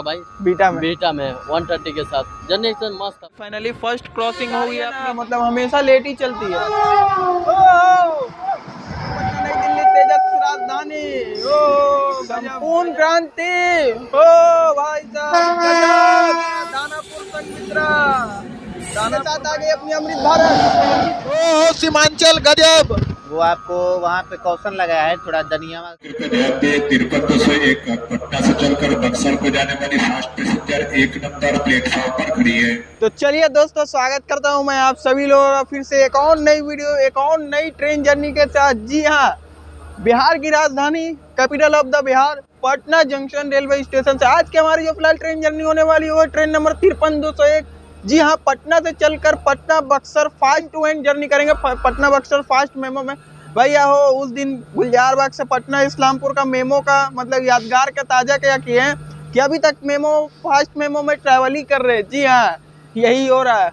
हमारा भाई बीटा में। बीटा में 130 के साथ जनरेशन मस्त। फाइनली फर्स्ट क्रॉसिंग हो गई है, मतलब हमेशा लेट ही चलती है। नई दिल्ली तेजस राजधानी, ओ संपूर्ण क्रांति, ओ भाई साहब गजब। दानापुर संमित्रा दाना साथ आ गई अपनी अमृत भारत, ओ सीमांचल गजब। वो आपको वहाँ पे कौशन लगाया है थोड़ा धनिया। 5301 पटना से चलकर बक्सर को जाने वाली फास्ट पैसेंजर 1 नंबर प्लेटफॉर्म पर खड़ी है। तो चलिए दोस्तों, स्वागत करता हूं मैं आप सभी लोगों का फिर से एक और नई वीडियो, एक और नई ट्रेन जर्नी के साथ। जी हाँ, बिहार की राजधानी, capital of the Bihar, Patna junction railway station से आज की हमारी जो फिलहाल ट्रेन जर्नी होने वाली है वो ट्रेन नंबर 53201। जी हाँ, पटना से चलकर Patna Buxar fast to end journey करेंगे। पटना बक्सर फास्ट मेमो में भैया हो उस दिन गुलजार बाग से पटना इस्लामपुर का मेमो का मतलब यादगार का ताज़ा क्या किए हैं कि अभी तक मेमो फास्ट मेमो में ट्रैवल ही कर रहे हैं। जी हाँ, यही हो रहा है।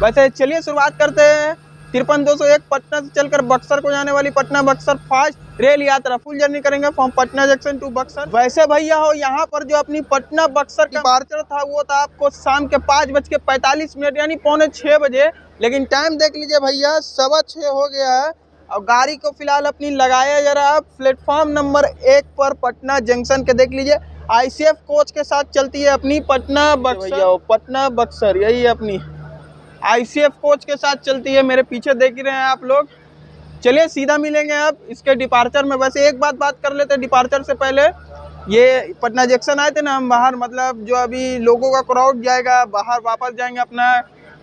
वैसे चलिए शुरुआत करते हैं। 53201 पटना से चलकर बक्सर को जाने वाली पटना बक्सर फास्ट रेल यात्रा फुल जर्नी करेंगे from Patna junction to Buxar. वैसे भैया हो यहाँ पर जो अपनी पटना बक्सर का डिपार्चर था वो था आपको शाम के 5:45 यानी 5:45 बजे, लेकिन टाइम देख लीजिए भैया 6:15 हो गया है। और गाड़ी को फिलहाल अपनी लगाया जा रहा है प्लेटफॉर्म नंबर 1 पर पटना जंक्शन के। देख लीजिए ICF कोच के साथ चलती है अपनी पटना बक्सर, पटना बक्सर यही है अपनी ICF कोच के साथ चलती है। मेरे पीछे देख ही रहे हैं आप लोग। चलिए सीधा मिलेंगे अब इसके डिपार्चर में। वैसे एक बात कर लेते हैं डिपार्चर से पहले। ये पटना जंक्शन आए थे ना हम बाहर, मतलब जो अभी लोगों का क्राउड जाएगा बाहर, वापस जाएंगे अपना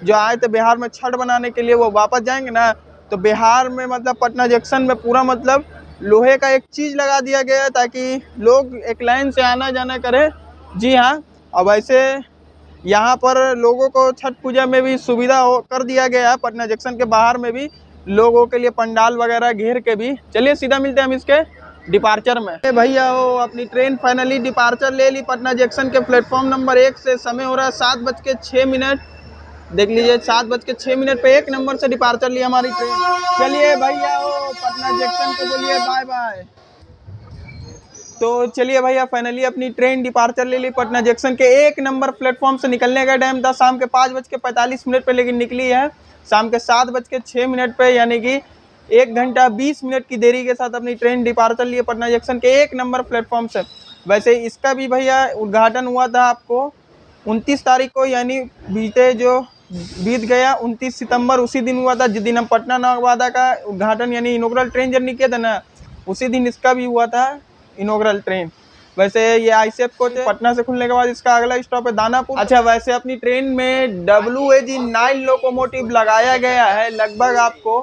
जो आए थे बिहार में छठ बनाने के लिए वो वापस जाएंगे ना। तो बिहार में मतलब पटना जंक्शन में पूरा मतलब लोहे का एक चीज़ लगा दिया गया है ताकि लोग एक लाइन से आना जाना करें। जी हाँ, और वैसे यहाँ पर लोगों को छठ पूजा में भी सुविधा कर दिया गया है। पटना जंक्शन के बाहर में भी लोगों के लिए पंडाल वगैरह घेर के भी। चलिए सीधा मिलते हैं हम इसके डिपार्चर में। भैया हो अपनी ट्रेन फाइनली डिपार्चर ले ली पटना जंक्शन के प्लेटफॉर्म नंबर 1 से। समय हो रहा है 7:06। देख लीजिए 7:06 पे 1 नंबर से डिपार्चर ली हमारी ट्रेन। चलिए भैया हो पटना जंक्शन को बोलिए बाय बाय। तो चलिए भैया फाइनली अपनी ट्रेन डिपार्चर ले ली पटना जंक्शन के 1 नंबर प्लेटफॉर्म से। निकलने का टाइम था शाम के 5:45 पे, लेकिन निकली है शाम के 7:06 पे, यानी कि 1 घंटा 20 मिनट की देरी के साथ अपनी ट्रेन डिपार्चर लिए पटना जंक्शन के 1 नंबर प्लेटफॉर्म से। वैसे इसका भी भैया उद्घाटन हुआ था आपको 29 तारीख को, यानी बीत गया 29 सितंबर उसी दिन हुआ था जिस दिन हम पटना नवादा का उद्घाटन यानी इनॉग्रल ट्रेन जर्नी किया था ना, उसी दिन इसका भी हुआ था इनॉग्रल ट्रेन। वैसे ये ICF कोच पटना से खुलने के बाद इसका अगला स्टॉप है दानापुर। अच्छा, वैसे अपनी ट्रेन में WAG-9 लोकोमोटिव लगाया गया है। लगभग आपको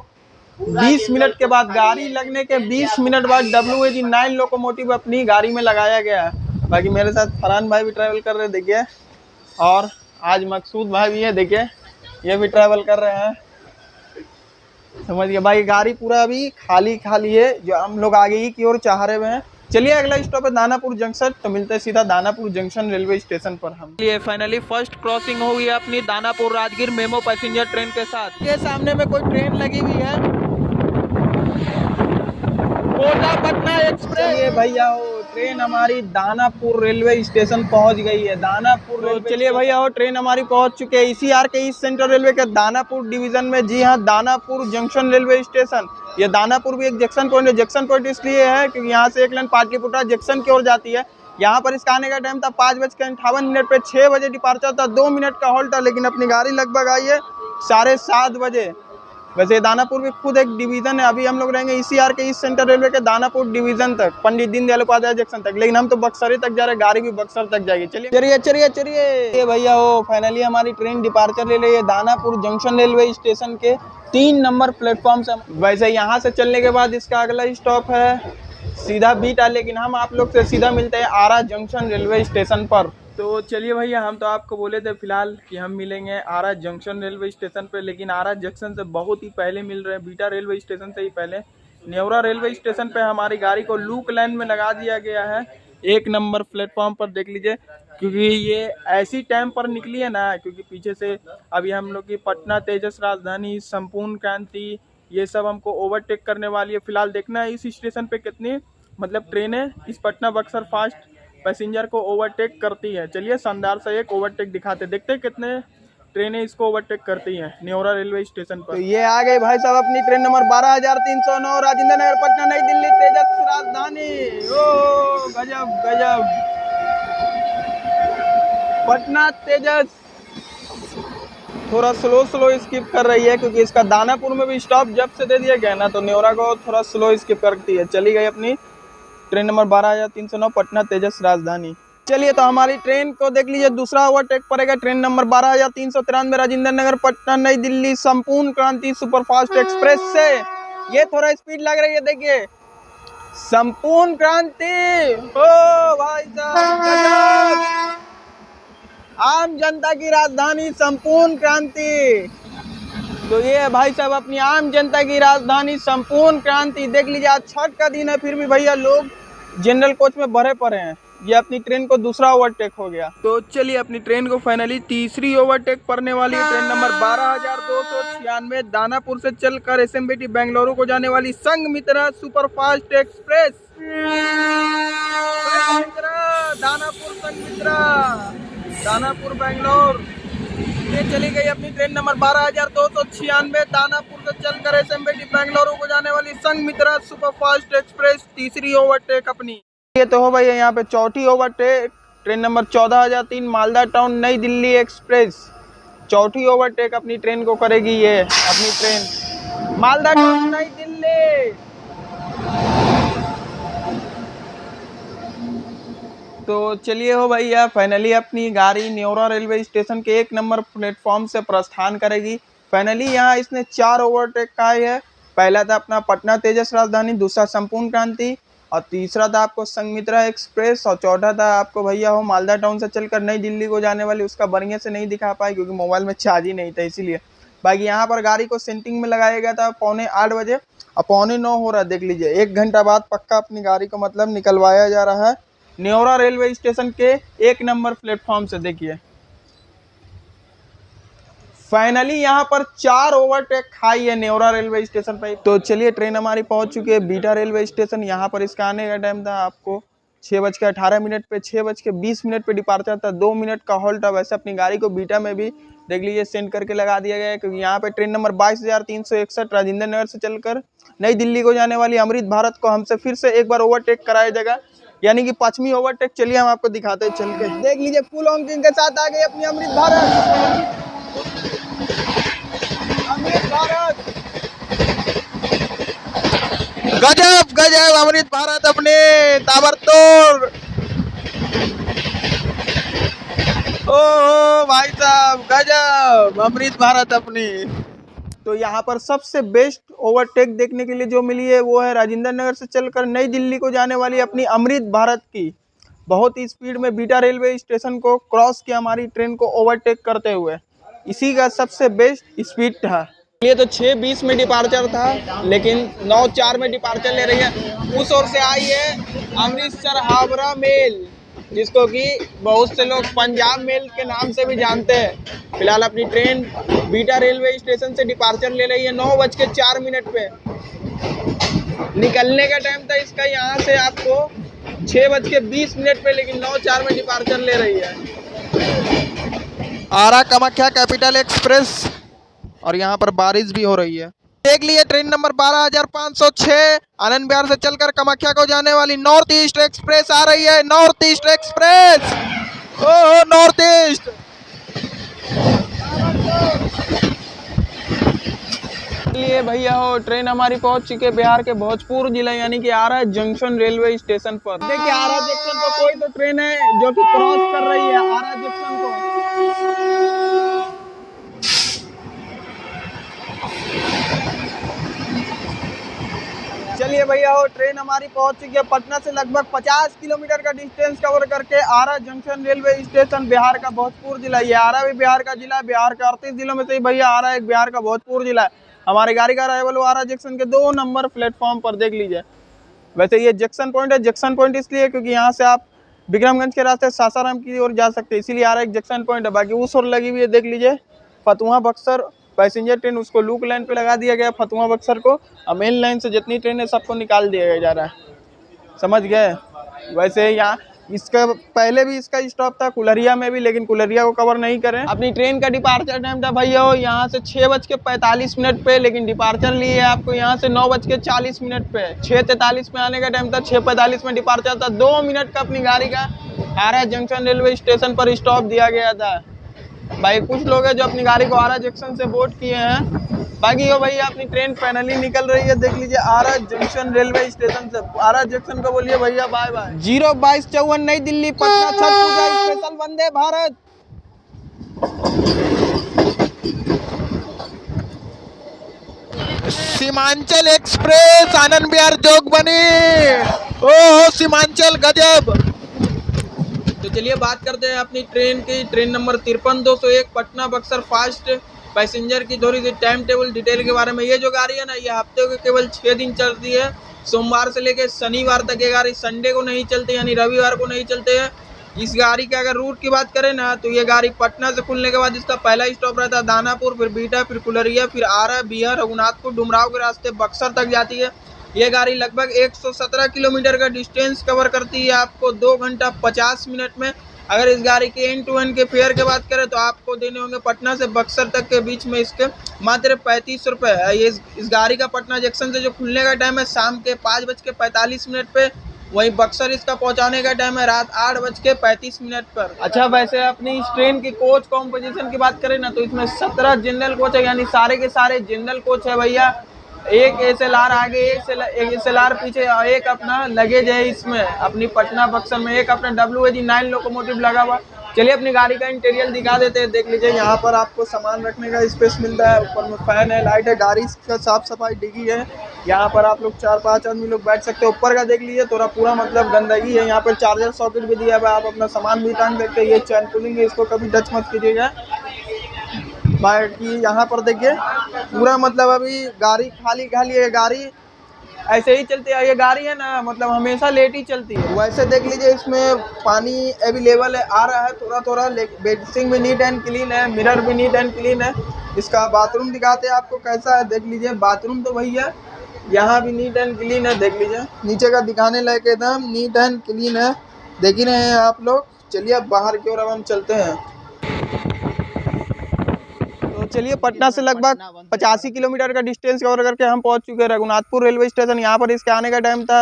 20 मिनट के बाद, गाड़ी लगने के 20 मिनट बाद WAG-9 लोकोमोटिव अपनी गाड़ी में लगाया गया है। बाकी मेरे साथ फरहान भाई भी ट्रैवल कर रहे देखिए, और आज मकसूद भाई भी है देखिए, ये भी ट्रैवल कर रहे हैं। समझिए भाई गाड़ी पूरा अभी खाली है, जो हम लोग आगे ही की ओर चाह रहे हुए हैं। चलिए अगला स्टॉप है दानापुर जंक्शन, तो मिलते हैं सीधा दानापुर जंक्शन रेलवे स्टेशन पर हम। ये फाइनली फर्स्ट क्रॉसिंग हो गई अपनी Danapur Rajgir memo passenger train के साथ। ये सामने में कोई ट्रेन लगी हुई है, कोटा पटना एक्सप्रेस। ये भैया हो ट्रेन हमारी दानापुर रेलवे स्टेशन पहुंच गई है। दानापुर चलिए भैया हो ट्रेन हमारी पहुंच चुके हैं ECR के ईस्ट सेंट्रल रेलवे के दानापुर डिवीजन में। जी हाँ, दानापुर जंक्शन रेलवे स्टेशन। ये दानापुर भी एक जंक्शन पॉइंट है। जंक्शन पॉइंट इसलिए है क्योंकि यहाँ से एक लाइन पाटलिपुत्रा जंक्शन की ओर जाती है। यहाँ पर इसका आने का टाइम था 5:58 पे, 6 बजे डिपार्चर था, 2 मिनट का हॉल्ट था, लेकिन अपनी गाड़ी लगभग आई है 7:30 बजे। वैसे दानापुर भी खुद एक डिवीजन है। अभी हम लोग रहेंगे ECR के ईस्ट सेंट्रल रेलवे के दानापुर डिवीजन तक, पंडित दीनदयाल उपाध्याय जंक्शन तक, लेकिन हम तो बक्सर तक जा रहे हैं, गाड़ी भी बक्सर तक जाएगी। चलिए ये भैया हो फाइनली हमारी ट्रेन डिपार्चर ले रही है दानापुर जंक्शन रेलवे स्टेशन के 3 नंबर प्लेटफॉर्म से। वैसे यहाँ से चलने के बाद इसका अगला स्टॉप है सीधा बीटा, लेकिन हम आप लोग से सीधा मिलते हैं आरा जंक्शन रेलवे स्टेशन पर। तो चलिए भैया, हम तो आपको बोले थे फिलहाल कि हम मिलेंगे आरा जंक्शन रेलवे स्टेशन पे, लेकिन आरा जंक्शन से बहुत ही पहले मिल रहे हैं। बीटा रेलवे स्टेशन से ही पहले नेवरा रेलवे स्टेशन पे हमारी गाड़ी को लूक लाइन में लगा दिया गया है 1 नंबर प्लेटफॉर्म पर। देख लीजिए, क्योंकि ये ऐसी टाइम पर निकली है ना, क्योंकि पीछे से अभी हम लोग की पटना तेजस राजधानी, संपूर्ण क्रांति, ये सब हमको ओवरटेक करने वाली है। फिलहाल देखना है इस स्टेशन पे कितनी मतलब ट्रेनें इस पटना बक्सर फास्ट पैसेंजर को ओवरटेक करती है। चलिए शानदार से एक ओवरटेक दिखाते, देखते कितने ट्रेनें इसको ओवरटेक करती हैं नेवरा रेलवे स्टेशन पर। तो ये आ गई भाई साहब अपनी ट्रेन नंबर 12309 राजेंद्र नगर पटना नई दिल्ली तेजस राजधानी। ओ गजब गजब, पटना तेजस थोड़ा स्लो स्किप कर रही है क्योंकि इसका दानापुर में भी स्टॉप जब से दे दिया गया ना, तो नेवरा को थोड़ा स्लो स्किप करती है। चली गई अपनी ट्रेन नंबर 12309 पटना तेजस राजधानी। चलिए तो हमारी ट्रेन को देख लीजिए, दूसरा ओवरटेक पड़ेगा ट्रेन नंबर 12393 राजेंद्र नगर पटना नई दिल्ली संपूर्ण क्रांति सुपरफास्ट एक्सप्रेस से। ये थोड़ा स्पीड लग रही है, देखिए संपूर्ण क्रांति। ओ भाई साहब, आम जनता की राजधानी संपूर्ण क्रांति। तो ये है भाई साहब अपनी आम जनता की राजधानी संपूर्ण क्रांति। देख लीजिए आज छठ का दिन है, फिर भी भैया लोग जनरल कोच में भरे पड़े हैं। ये अपनी ट्रेन को दूसरा ओवरटेक हो गया। तो चलिए अपनी ट्रेन को फाइनली तीसरी ओवरटेक पड़ने वाली है। ट्रेन नंबर 12296 दानापुर से चलकर SMBT बेंगलुरु को जाने वाली संघमित्रा सुपरफास्ट एक्सप्रेस। दानापुर संघमित्रा दानापुर बेंगलोर, ये चली गई अपनी ट्रेन नंबर 12296 दानापुर से चलकर SMBT बेंगलुरु को जाने वाली संघमित्रा सुपरफास्ट एक्सप्रेस तीसरी ओवरटेक अपनी। ये तो हो भाई यहाँ पे चौथी overtake train number 14003 Malda town नई दिल्ली एक्सप्रेस। चौथी ओवरटेक अपनी ट्रेन को करेगी ये अपनी ट्रेन मालदा टाउन नई दिल्ली। तो चलिए हो भैया फाइनली अपनी गाड़ी नेवरा रेलवे स्टेशन के 1 नंबर प्लेटफॉर्म से प्रस्थान करेगी। फाइनली यहाँ इसने 4 ओवरटेक का है। पहला था अपना पटना तेजस राजधानी, दूसरा संपूर्ण क्रांति, और तीसरा था आपको संघमित्रा एक्सप्रेस, और चौथा था आपको भैया हो मालदा टाउन से चलकर नई दिल्ली को जाने वाली। उसका बढ़िया से नहीं दिखा पाए क्योंकि मोबाइल में चार्ज ही नहीं था, इसीलिए। बाकी यहाँ पर गाड़ी को सेंटिंग में लगाया गया था 8:15 बजे, और 8:45 हो रहा है। देख लीजिए 1 घंटा बाद पक्का अपनी गाड़ी को मतलब निकलवाया जा रहा है नेवरा रेलवे स्टेशन के 1 नंबर प्लेटफॉर्म से। देखिए फाइनली यहाँ पर 4 ओवरटेक खाई है नेवरा रेलवे स्टेशन पर। तो चलिए ट्रेन हमारी पहुँच चुकी है बीटा रेलवे स्टेशन। यहाँ पर इसका आने का टाइम था आपको 6:18 पे, 6:20 पे डिपार्चर था, 2 मिनट का हॉल्ट था। वैसे अपनी गाड़ी को बीटा में भी देख लीजिए सेंड करके लगा दिया गया है क्योंकि यहाँ पे ट्रेन नंबर 22361 राजेंद्र नगर से चलकर नई दिल्ली को जाने वाली अमृत भारत को हमसे फिर से एक बार ओवरटेक कराया जाएगा, यानी कि 5वीं ओवरटेक। चलिए हम आपको दिखाते हैं चल के। देख लीजिए फुल ऑन के साथ आ गई अपनी अमृत भारत। अमृत भारत गजब गजब, अमृत भारत अपने ताबड़तोड़। ओ भाई साहब गजब, अमृत भारत अपनी। तो यहाँ पर सबसे बेस्ट ओवरटेक देखने के लिए जो मिली है वो है राजेंद्र नगर से चलकर नई दिल्ली को जाने वाली अपनी अमृत भारत की। बहुत ही स्पीड में बीटा रेलवे स्टेशन को क्रॉस किया हमारी ट्रेन को ओवरटेक करते हुए। इसी का सबसे बेस्ट स्पीड था। ये तो 6:20 में डिपार्चर था लेकिन 9:04 में डिपार्चर ले रही है। उस ओर से आई है अमृतसर हावड़ा मेल, जिसको कि बहुत से लोग पंजाब मेल के नाम से भी जानते हैं। फिलहाल अपनी ट्रेन बीटा रेलवे स्टेशन से डिपार्चर ले रही है 9:04 पे। निकलने का टाइम था इसका यहाँ से आपको 6:20 पे, लेकिन 9:04 में डिपार्चर ले रही है। आरा कामाख्या कैपिटल एक्सप्रेस, और यहाँ पर बारिश भी हो रही है। देख लिए ट्रेन नंबर 12506 आनंद विहार से चलकर कामाख्या को जाने वाली नॉर्थ ईस्ट एक्सप्रेस आ रही है। नॉर्थ ईस्ट एक्सप्रेस, ओह नॉर्थ ईस्ट। लिए भैया हो ट्रेन हमारी पहुंच चुकी है बिहार के भोजपुर जिला यानी कि आरा जंक्शन रेलवे स्टेशन पर। देखिए आरा जंक्शन पर कोई तो ट्रेन है जो कि क्रॉस कर रही है आरा जंक्शन को। चलिए भैया हो ट्रेन हमारी पहुंच चुकी है पटना से लगभग 50 किलोमीटर का डिस्टेंस कवर करके आरा जंक्शन रेलवे स्टेशन, बिहार का भोजपुर जिला। ये आरा भी बिहार का जिला है। बिहार के 38 जिलों में से ही भैया आरा एक बिहार का भोजपुर जिला है। हमारी गाड़ी का अराइवल आरा जंक्शन के 2 नंबर प्लेटफॉर्म पर। देख लीजिए वैसे ये जंक्शन पॉइंट है। जंक्शन पॉइंट इसलिए क्योंकि यहाँ से आप विक्रमगंज के रास्ते सासाराम की ओर जा सकते हैं, इसीलिए आरा एक जंक्शन पॉइंट है। बाकी उस ओर लगी हुई है देख लीजिए फतुहा बक्सर पैसेंजर ट्रेन, उसको लूप लाइन पे लगा दिया गया फतुहा बक्सर को, और मेन लाइन से जितनी ट्रेन है सबको निकाल दिया जा रहा है, समझ गए। वैसे यहाँ इसका पहले भी इसका स्टॉप था कुलरिया में भी, लेकिन कुलरिया को कवर नहीं करें। अपनी ट्रेन का डिपार्चर टाइम था भैया यहाँ से 6:45 पे, लेकिन डिपार्चर लिए आपको यहाँ से 9:40 पे। 6:43 में आने का टाइम था, 6:45 में डिपार्चर था। 2 मिनट का अपनी गाड़ी का आरा जंक्शन रेलवे स्टेशन पर स्टॉप दिया गया था। भाई कुछ लोग हैं जो अपनी गाड़ी को आरा जंक्शन से बोट किए हैं। बाकी हो भैया अपनी ट्रेन फाइनली निकल रही है, देख लीजिए आरा जंक्शन रेलवे स्टेशन से। आरा जंक्शन को बोलिए भैया bye bye. 02254 New Delhi Patna Chhath Puja special Vande Bharat. Seemanchal express Anand Vihar Jogbani. ओहो सीमांचल गजब। तो चलिए बात करते हैं अपनी ट्रेन की। Train number 53-201 Patna Buxar fast passenger की थोड़ी सी टाइम टेबल डिटेल के बारे में। ये जो गाड़ी है ना, ये हफ्ते के केवल 6 दिन चलती है। सोमवार से लेकर शनिवार तक ये गाड़ी, संडे को नहीं चलती यानी रविवार को नहीं चलते हैं। इस गाड़ी के अगर रूट की बात करें ना, तो ये गाड़ी पटना से खुलने के बाद इसका पहला स्टॉप रहता है दानापुर, फिर बीटा, फिर कुलरिया, फिर आरा, बिहार, रघुनाथपुर, डुमराव के रास्ते बक्सर तक जाती है। ये गाड़ी लगभग 117 किलोमीटर का डिस्टेंस कवर करती है आपको 2 घंटा 50 मिनट में। अगर इस गाड़ी के एंड टू एंड के फेयर की बात करें तो आपको देने होंगे पटना से बक्सर तक के बीच में इसके मात्र 35 रुपये। ये इस गाड़ी का पटना जंक्शन से जो खुलने का टाइम है शाम के 5:45 पे, वहीं बक्सर इसका पहुंचाने का टाइम है रात 8:35 पर। अच्छा वैसे अपनी इस ट्रेन की कोच कॉम्पोजिशन की बात करें ना, तो इसमें 17 जनरल कोच है, यानी सारे के सारे जनरल कोच है भैया। एक SLR आगे, एक SLR पीछे और एक अपना लगेज है इसमें अपनी पटना बक्सर में। एक अपना WAG9 लोकोमोटिव लगा हुआ। चलिए अपनी गाड़ी का इंटीरियर दिखा देते हैं। देख लीजिए यहाँ पर आपको सामान रखने का स्पेस मिलता है। ऊपर में फैन है, लाइट है, गाड़ी का साफ सफाई डिगी है। यहाँ पर आप लोग 4-5 आदमी लोग बैठ सकते हैं। ऊपर का देख लीजिए थोड़ा पूरा मतलब गंदगी है। यहाँ पर चार्जर सॉकेट भी दिया हुआ है, आप अपना सामान भी टांग सकते हैं। ये चैन पुलिंग है, इसको कभी टच मत कीजिएगा। बाकी यहाँ पर देखिए पूरा मतलब अभी गाड़ी खाली खाली है। गाड़ी ऐसे ही चलती है, ये गाड़ी है ना मतलब हमेशा लेट ही चलती है। वैसे देख लीजिए इसमें पानी अवेलेबल है, आ रहा है थोड़ा थोड़ा। बेसिंग भी नीट एंड क्लीन है, मिरर भी नीट एंड क्लीन है। इसका बाथरूम दिखाते हैं आपको कैसा है, देख लीजिए। बाथरूम तो भैया यहाँ भी नीट एंड क्लीन है, देख लीजिए। नीचे का दिखाने लायक एकदम नीट एंड क्लीन है, देख ही रहे हैं आप लोग। चलिए अब बाहर की ओर अब हम चलते हैं। चलिए पटना से लगभग 85 किलोमीटर का डिस्टेंस कवर करके हम पहुंच चुके हैं रघुनाथपुर रेलवे स्टेशन। यहाँ पर इसके आने का टाइम था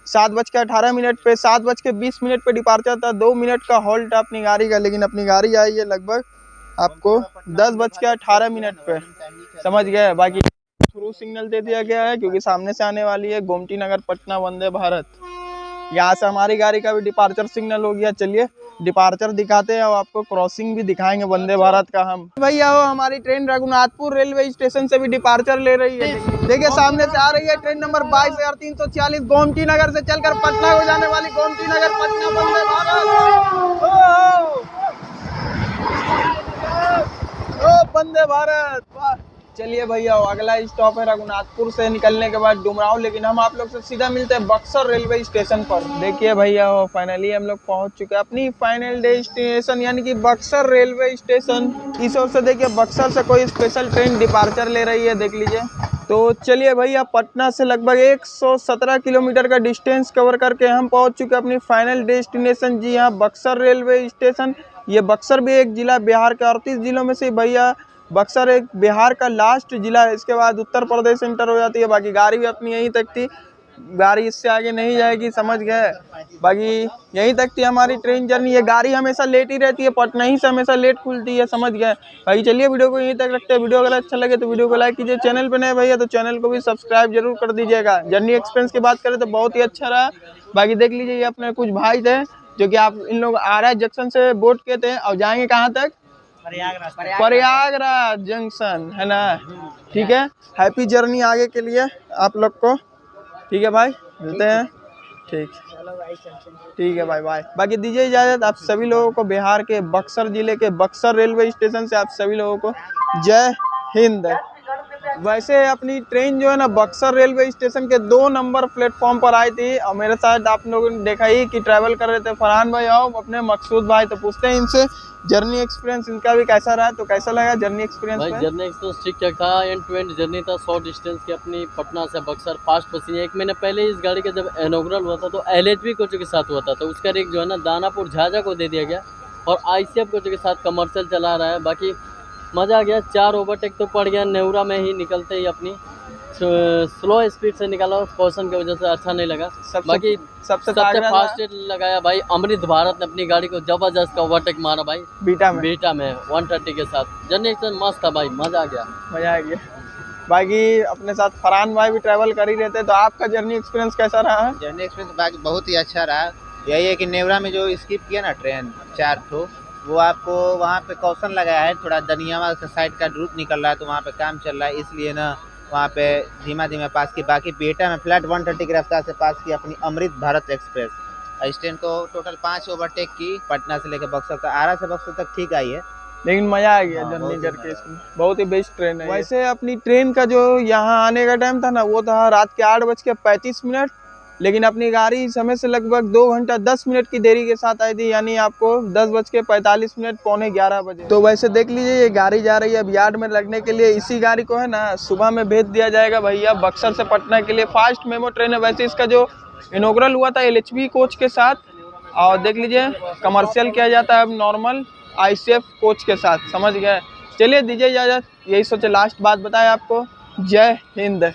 7:18 पे। 7:20 पे डिपार्चर था। 2 मिनट का हॉल्ट था अपनी गाड़ी का, लेकिन अपनी गाड़ी आई है लगभग आपको 10:18 पे, समझ गए। बाकी थ्रू सिग्नल दे दिया गया है क्योंकि सामने से आने वाली है गोमती नगर पटना वंदे भारत। यहाँ से हमारी गाड़ी का भी डिपार्चर सिग्नल हो गया। चलिए डिपार्चर दिखाते हैं और आपको क्रॉसिंग भी दिखाएंगे वंदे भारत का हम। भैया हो हमारी ट्रेन रघुनाथपुर रेलवे स्टेशन से भी डिपार्चर ले रही है। देखिए सामने से आ रही है ट्रेन नंबर 22,346 गोमती नगर से चलकर पटना को जाने वाली गोमती नगर पटना वंदे भारत। ओ वंदे भारत। चलिए भैया अगला स्टॉप है रघुनाथपुर से निकलने के बाद डुमराव, लेकिन हम आप लोग से सीधा मिलते हैं बक्सर रेलवे स्टेशन पर। देखिए भैया फाइनली हम लोग पहुंच चुके हैं अपनी फाइनल डेस्टिनेशन यानी कि बक्सर रेलवे स्टेशन। इस ओर से देखिए बक्सर से कोई स्पेशल ट्रेन डिपार्चर ले रही है, देख लीजिए। तो चलिए भैया पटना से लगभग 117 किलोमीटर का डिस्टेंस कवर करके हम पहुँच चुके हैं अपनी फाइनल डेस्टिनेशन। जी हाँ, बक्सर रेलवे स्टेशन। ये बक्सर भी एक जिला बिहार के 38 जिलों में से भैया बक्सर एक बिहार का लास्ट जिला है। इसके बाद उत्तर प्रदेश इंटर हो जाती है। बाकी गाड़ी भी अपनी यहीं तक थी, गाड़ी इससे आगे नहीं जाएगी, समझ गए। बाकी यहीं तक थी हमारी ट्रेन जर्नी। ये गाड़ी हमेशा लेट ही रहती है, पटना ही से हमेशा लेट खुलती है, समझ गए भाई। चलिए वीडियो को यहीं तक रखते हैं। वीडियो अगर अच्छा लगे तो वीडियो को लाइक कीजिए। चैनल पर नए भैया तो चैनल को भी सब्सक्राइब जरूर कर दीजिएगा। जर्नी एक्सपीरियंस की बात करें तो बहुत ही अच्छा रहा। बाकी देख लीजिए ये अपने कुछ भाई थे जो कि आप इन लोग आरा जंक्शन से बोट के थे और जाएंगे कहाँ तक, प्रयागराज जंक्शन, है ना। ठीक है, हैप्पी जर्नी आगे के लिए आप लोग को। ठीक है भाई, मिलते हैं। ठीक है भाई, बाय। बाकी दीजिए इजाजत आप सभी लोगों को बिहार के बक्सर जिले के बक्सर रेलवे स्टेशन से आप सभी लोगों को जय हिंद। वैसे अपनी ट्रेन जो है ना बक्सर रेलवे स्टेशन के 2 नंबर प्लेटफॉर्म पर आई थी और मेरे साथ आप लोगों ने देखा ही कि ट्रैवल कर रहे थे फरहान भाई और अपने मकसूद भाई। तो पूछते हैं इनसे जर्नी एक्सपीरियंस इनका भी कैसा रहा, तो कैसा लगा जर्नी एक्सपीरियंस भाई में? जर्नी एक्सपीरियंस ठीक ठाक था। एंड टू एंड जर्नी था, शॉर्ट डिस्टेंस की अपनी पटना से बक्सर फास्ट पसीने। 1 महीने पहले इस गाड़ी का जब इनॉग्रल हुआ था तो LHB कोचों के साथ हुआ था, तो उसका रेक जो है ना दानापुर झाझा को दे दिया गया और ICF कोचों के साथ कमर्शियल चला रहा है। बाकी मज़ा आ गया। 4 ओवरटेक तो पड़ गया नेवरा में ही निकलते ही, अपनी स्लो स्पीड से निकाला, कॉशन की वजह से अच्छा नहीं लगा। बाकी सबसे फास्ट लगाया भाई अमृत भारत ने अपनी गाड़ी को जबरदस्त ओवरटेक मारा भाई बीटा में 130 के साथ। जर्नी एक्सपीरियंस मस्त था भाई, मज़ा आ गया। बाकी अपने साथ फरहान भाई भी ट्रैवल कर ही रहते, तो आपका जर्नी एक्सपीरियंस कैसा रहा? जर्नी एक्सपीरियंस बाकी बहुत ही अच्छा रहा। यही है कि नेवरा में जो स्किप किया ना ट्रेन 4 ठो, वो आपको वहाँ पे कौशन लगाया है, थोड़ा दनियावा साइड का रूट निकल रहा है तो वहाँ पे काम चल रहा है, इसलिए ना वहाँ पे धीमा धीमा पास की। बाकी बेटा में फ्लैट 130 की रफ्तार से पास की अपनी अमृत भारत एक्सप्रेस। इस ट्रेन को टोटल 5 ओवरटेक की, पटना से लेकर बक्सर तक, आरा से बक्सर तक ठीक आई है, लेकिन मज़ा आ गया जर्नी करके। इसमें बहुत ही बेस्ट ट्रेन है। वैसे अपनी ट्रेन का जो यहाँ आने का टाइम था ना वो था रात के 8:35, लेकिन अपनी गाड़ी समय से लगभग 2 घंटा 10 मिनट की देरी के साथ आई थी, यानी आपको 10:45 पौने 11 बजे। तो वैसे देख लीजिए ये गाड़ी जा रही है अब यार्ड में लगने के लिए। इसी गाड़ी को है ना सुबह में भेज दिया जाएगा भैया बक्सर से पटना के लिए। फास्ट मेमो ट्रेन है। वैसे इसका जो इनॉग्रल हुआ था LHB कोच के साथ, और देख लीजिए कमर्शियल किया जाता है अब नॉर्मल ICF कोच के साथ, समझ गए। चलिए दीजिए इजाज़त, यही सोचे लास्ट बात बताए आपको। जय हिंद।